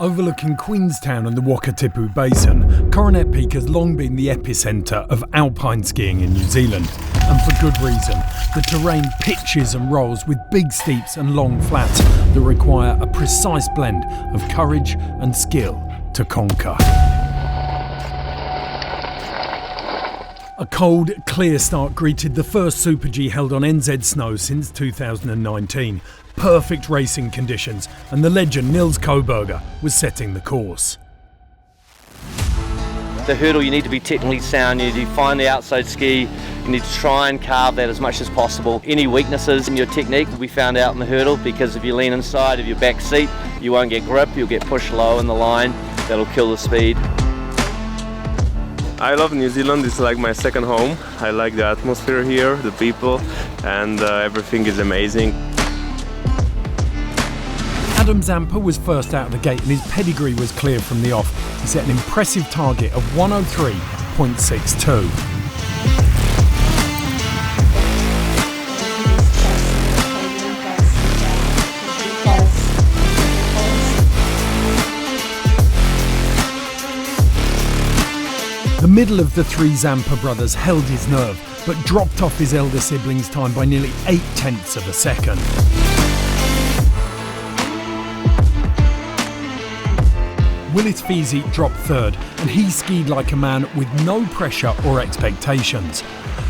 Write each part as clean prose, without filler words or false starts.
Overlooking Queenstown and the Wakatipu Basin, Coronet Peak has long been the epicentre of alpine skiing in New Zealand. And for good reason. The terrain pitches and rolls with big steeps and long flats that require a precise blend of courage and skill to conquer. A cold, clear start greeted the first Super G held on NZ snow since 2019. Perfect racing conditions, and the legend Nils Koberger was setting the course. The hurdle, you need to be technically sound, you need to find the outside ski, you need to try and carve that as much as possible. Any weaknesses in your technique will be found out in the hurdle, because if you lean inside of your back seat, you won't get grip, you'll get pushed low in the line, that'll kill the speed. I love New Zealand, it's like my second home. I like the atmosphere here, the people, and everything is amazing. Adam Zampa was first out of the gate and his pedigree was clear from the off. He set an impressive target of 103.62. The middle of the three Zampa brothers held his nerve, but dropped off his elder sibling's time by nearly 0.8 of a second. Willis Feasey dropped third, and he skied like a man with no pressure or expectations.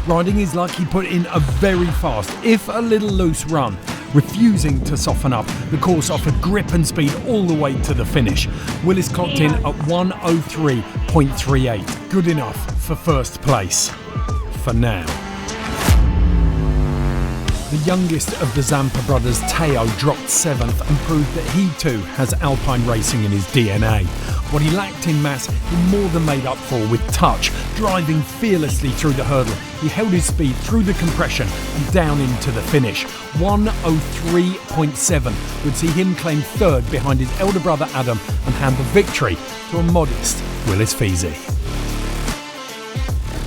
Riding his luck, he put in a very fast, if a little loose run. Refusing to soften up, the course offered grip and speed all the way to the finish. Willis clocked in at 103.38. Good enough for first place. For now. The youngest of the Zampa brothers, Teo, dropped 7th and proved that he too has alpine racing in his DNA. What he lacked in mass, he more than made up for with touch, driving fearlessly through the hurdle. He held his speed through the compression and down into the finish. 103.7 would see him claim third behind his elder brother Adam and hand the victory to a modest Willis Feasey.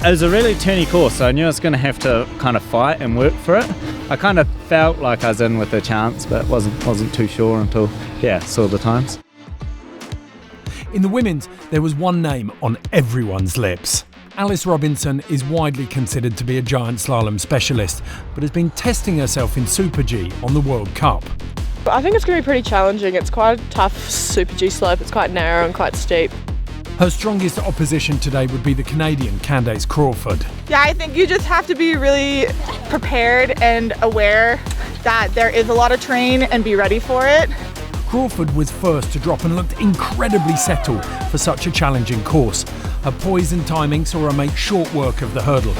It was a really turny course, so I knew I was going to have to kind of fight and work for it. I kind of felt like I was in with a chance, but wasn't too sure until, saw the times. In the women's, there was one name on everyone's lips. Alice Robinson is widely considered to be a giant slalom specialist, but has been testing herself in Super G on the World Cup. I think it's going to be pretty challenging. It's quite a tough Super G slope. It's quite narrow and quite steep. Her strongest opposition today would be the Canadian Candace Crawford. Yeah, I think you just have to be really prepared and aware that there is a lot of terrain and be ready for it. Crawford was first to drop and looked incredibly settled for such a challenging course. Her poise and timing saw her make short work of the hurdle.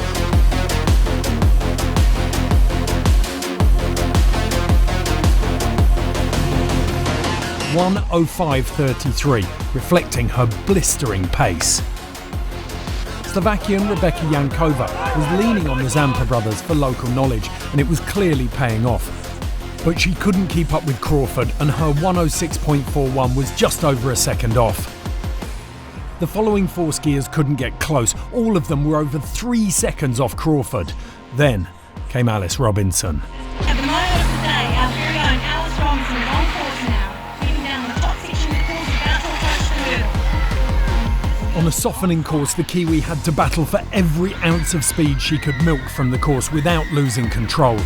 105.33, reflecting her blistering pace. Slovakian Rebeka Jankova was leaning on the Zampa brothers for local knowledge, and it was clearly paying off. But she couldn't keep up with Crawford, and her 106.41 was just over a second off. The following four skiers couldn't get close. All of them were over 3 seconds off Crawford. Then came Alice Robinson. At the moment of the day, our very own Alice Robinson is on course now, heading down the top section of the course, about to approach the hurdle. On a softening course, the Kiwi had to battle for every ounce of speed she could milk from the course without losing control.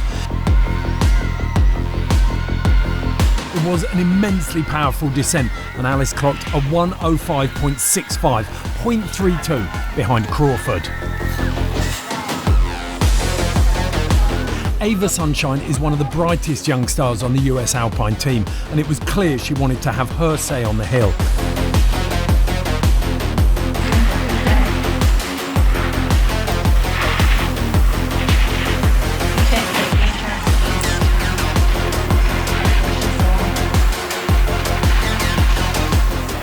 It was an immensely powerful descent, and Alice clocked a 105.65, 0.32 behind Crawford. Ava Sunshine is one of the brightest young stars on the US Alpine team, and it was clear she wanted to have her say on the hill.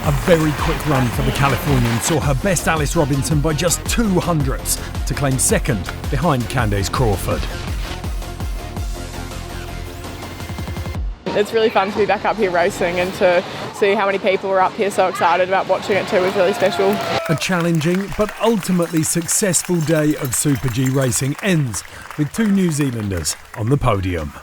A very quick run for the Californian saw her best Alice Robinson by just 0.02 to claim second behind Candace Crawford. It's really fun to be back up here racing, and to see how many people were up here so excited about watching it too was really special. A challenging but ultimately successful day of Super G racing ends with two New Zealanders on the podium.